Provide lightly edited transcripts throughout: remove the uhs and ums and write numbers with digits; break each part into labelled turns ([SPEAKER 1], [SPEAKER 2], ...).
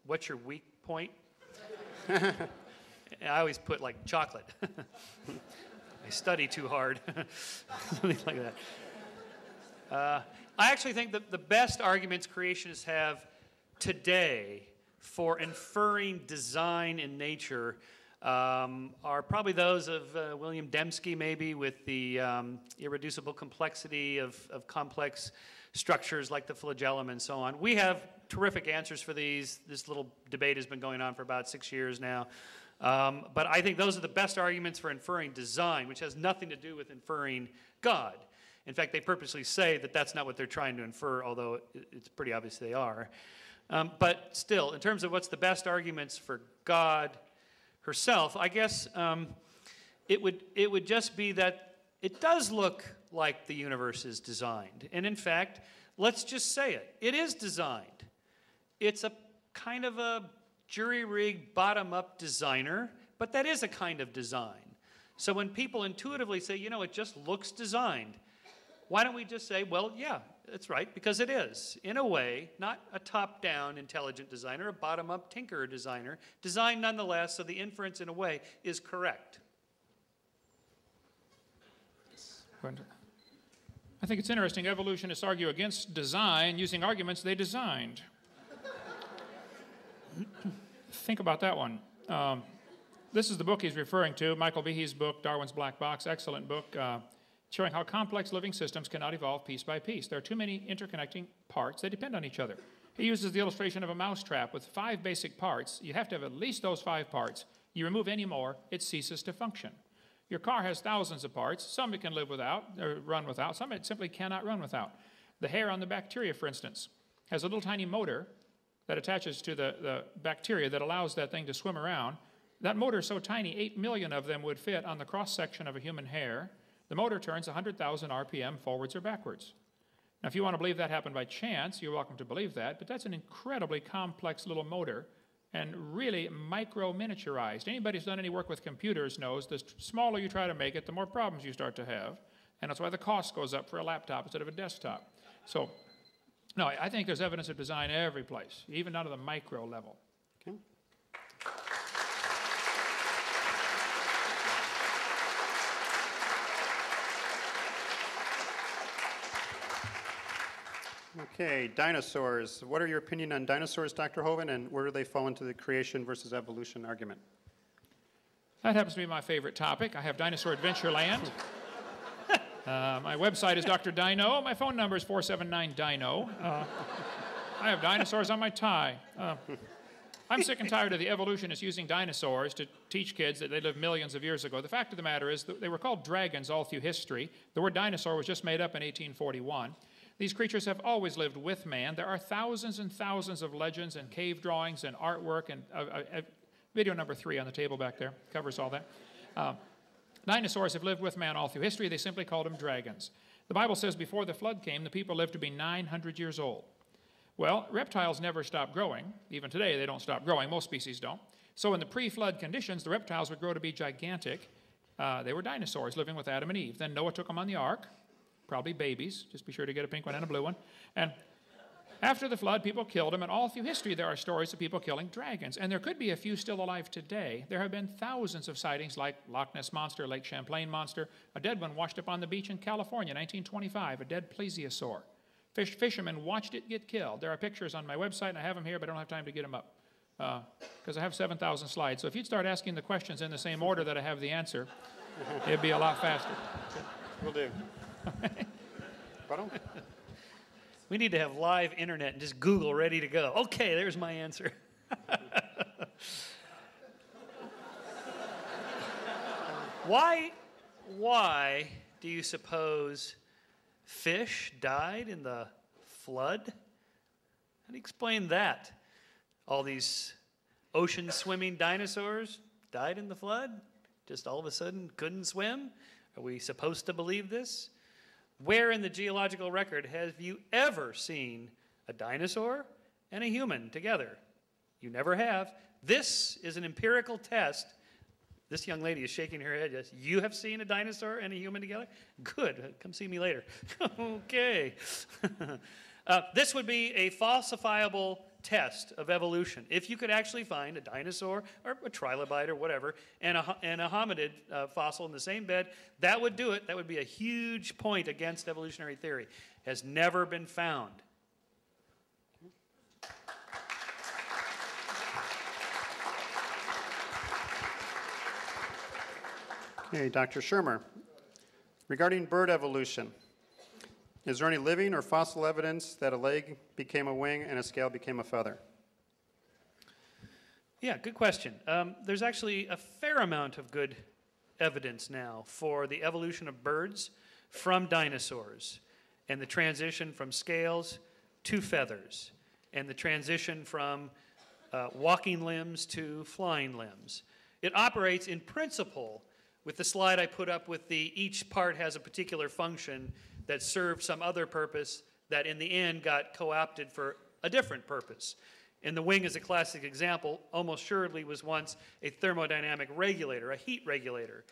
[SPEAKER 1] what's your weak point? I always put like chocolate. I study too hard. Something like that. I actually think that the best arguments creationists have today for inferring design in nature are probably those of William Dembski, maybe, with the irreducible complexity of complex structures like the flagellum and so on. We have terrific answers for these. This little debate has been going on for about 6 years now. But I think those are the best arguments for inferring design, which has nothing to do with inferring God. In fact, they purposely say that that's not what they're trying to infer, although it's pretty obvious they are. But still, in terms of what's the best arguments for God herself, I guess it would just be that it does look like the universe is designed. And in fact, let's just say it. It is designed. It's a kind of a jury-rigged, bottom-up designer, but that is a kind of design. So when people intuitively say, you know, it just looks designed, why don't we just say, well, yeah, that's right, because it is. In a way, not a top-down intelligent designer, a bottom-up tinkerer designer, designed nonetheless, so the inference, in a way, is correct.
[SPEAKER 2] I think it's interesting. Evolutionists argue against design using arguments they designed. Think about that one. This is the book he's referring to, Michael Behe's book, Darwin's Black Box, excellent book, showing how complex living systems cannot evolve piece by piece. There are too many interconnecting parts. They depend on each other. He uses the illustration of a mousetrap with 5 basic parts. You have to have at least those 5 parts. You remove any more, it ceases to function. Your car has thousands of parts. Some it can live without, or run without. Some it simply cannot run without. The hair on the bacteria, for instance, has a little tiny motor that attaches to the bacteria that allows that thing to swim around. That motor is so tiny, 8 million of them would fit on the cross-section of a human hair. The motor turns 100,000 RPM forwards or backwards. Now, if you want to believe that happened by chance, you're welcome to believe that, but that's an incredibly complex little motor and really micro-miniaturized. Anybody who's done any work with computers knows the smaller you try to make it, the more problems you start to have, and that's why the cost goes up for a laptop instead of a desktop. So, no, I think there's evidence of design every place, even down to the micro level.
[SPEAKER 3] Okay. Okay, dinosaurs. What are your opinion on dinosaurs, Dr. Hoven, and where do they fall into the creation versus evolution argument?
[SPEAKER 2] That happens to be my favorite topic. I have Dinosaur Adventureland. My website is Dr. Dino. My phone number is 479-DINO. I have dinosaurs on my tie. I'm sick and tired of the evolutionists using dinosaurs to teach kids that they lived millions of years ago. The fact of the matter is that they were called dragons all through history. The word dinosaur was just made up in 1841. These creatures have always lived with man. There are thousands and thousands of legends and cave drawings and artwork, and video number 3 on the table back there covers all that. Dinosaurs have lived with man all through history. They simply called them dragons. The Bible says before the flood came, the people lived to be 900 years old. Well, reptiles never stop growing. Even today, they don't stop growing. Most species don't. So in the pre-flood conditions, the reptiles would grow to be gigantic. They were dinosaurs living with Adam and Eve. Then Noah took them on the ark. Probably babies. Just be sure to get a pink one and a blue one. And after the flood, people killed them, and all through history there are stories of people killing dragons. And there could be a few still alive today. There have been thousands of sightings like Loch Ness Monster, Lake Champlain Monster, a dead one washed up on the beach in California, 1925, a dead plesiosaur. Fishermen watched it get killed. There are pictures on my website, and I have them here, but I don't have time to get them up because I have 7,000 slides. So if you'd start asking the questions in the same order that I have the answer, it'd be a lot faster.
[SPEAKER 3] Will do.
[SPEAKER 1] We need to have live internet and just Google ready to go. Okay, there's my answer. Why do you suppose fish died in the flood? How do you explain that? All these ocean swimming dinosaurs died in the flood? Just all of a sudden couldn't swim? Are we supposed to believe this? Where in the geological record have you ever seen a dinosaur and a human together? You never have. This is an empirical test. This young lady is shaking her head. Yes, you have seen a dinosaur and a human together? Good. Come see me later. Okay. This would be a falsifiable test of evolution. If you could actually find a dinosaur or a trilobite or whatever and a hominid fossil in the same bed, that would do it. That would be a huge point against evolutionary theory. Has never been found.
[SPEAKER 3] Okay, Dr. Shermer, regarding bird evolution, is there any living or fossil evidence that a leg became a wing and a scale became a feather?
[SPEAKER 1] Yeah, good question. There's actually a fair amount of good evidence now for the evolution of birds from dinosaurs and the transition from scales to feathers and the transition from walking limbs to flying limbs. It operates in principle with the slide I put up with each part has a particular function that served some other purpose that in the end got co-opted for a different purpose. And the wing is a classic example, almost surely was once a thermodynamic regulator, a heat regulator,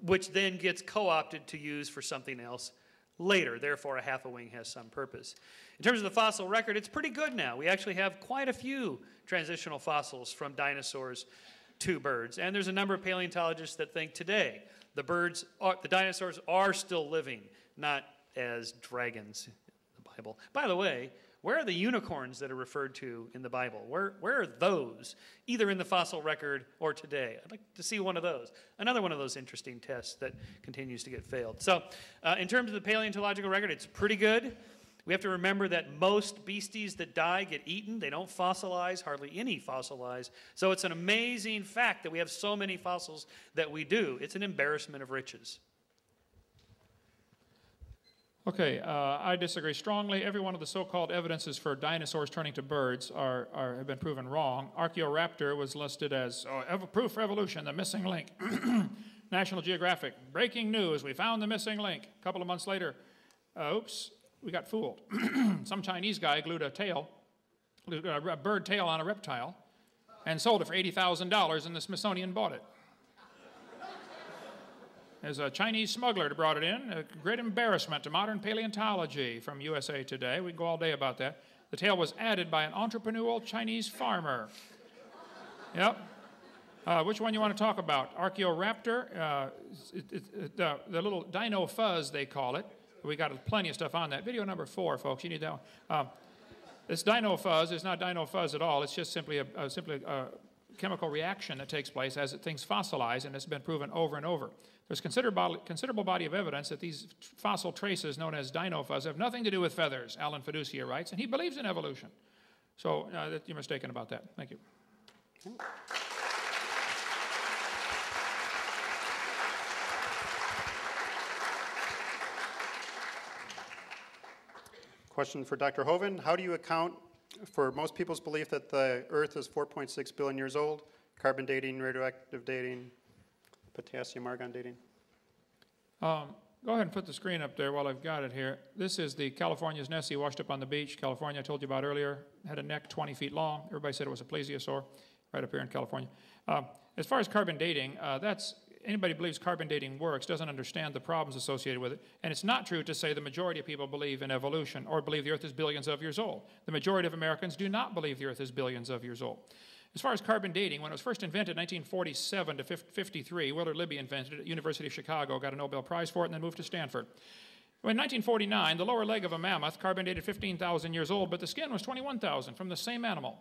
[SPEAKER 1] which then gets co-opted to use for something else later. Therefore, a half a wing has some purpose. In terms of the fossil record, it's pretty good now. We actually have quite a few transitional fossils from dinosaurs to birds. And there's a number of paleontologists that think today the dinosaurs are still living, not as dragons in the Bible. By the way, where are the unicorns that are referred to in the Bible? Where are those, either in the fossil record or today? I'd like to see one of those. Another one of those interesting tests that continues to get failed. So in terms of the paleontological record, it's pretty good. We have to remember that most beasties that die get eaten. They don't fossilize, hardly any fossilize. So it's an amazing fact that we have so many fossils that we do. It's an embarrassment of riches.
[SPEAKER 2] Okay, I disagree strongly. Every one of the so-called evidences for dinosaurs turning to birds have been proven wrong. Archaeoraptor was listed as proof for evolution, the missing link. National Geographic, breaking news, we found the missing link. A couple of months later, oops, we got fooled. Some Chinese guy glued a bird tail on a reptile and sold it for $80,000 and the Smithsonian bought it. There's a Chinese smuggler that brought it in, a great embarrassment to modern paleontology from USA Today. We can go all day about that. The tail was added by an entrepreneurial Chinese farmer. Yep. Which one you want to talk about? Archaeoraptor, the little dino fuzz, they call it. We got plenty of stuff on that. Video number 4, folks, you need that one. This dino fuzz is not dino fuzz at all. It's just simply a chemical reaction that takes place as things fossilize, and it's been proven over and over. There's considerable body of evidence that these fossil traces known as dino fuzz have nothing to do with feathers, Alan Fiducia writes, and he believes in evolution. So you're mistaken about that. Thank you.
[SPEAKER 3] Question for Dr. Hoven. How do you account for most people's belief that the Earth is 4.6 billion years old, carbon dating, radioactive dating, potassium argon dating?
[SPEAKER 2] Go ahead and put the screen up there while I've got it here. This is the California's Nessie washed up on the beach. California, I told you about earlier, had a neck 20 feet long. Everybody said it was a plesiosaur right up here in California. As far as carbon dating, anybody who believes carbon dating works doesn't understand the problems associated with it. And it's not true to say the majority of people believe in evolution or believe the Earth is billions of years old. The majority of Americans do not believe the Earth is billions of years old. As far as carbon dating, when it was first invented in 1947 to 53, Willard Libby invented it at the University of Chicago, got a Nobel Prize for it, and then moved to Stanford. In 1949, the lower leg of a mammoth carbon dated 15,000 years old, but the skin was 21,000 from the same animal.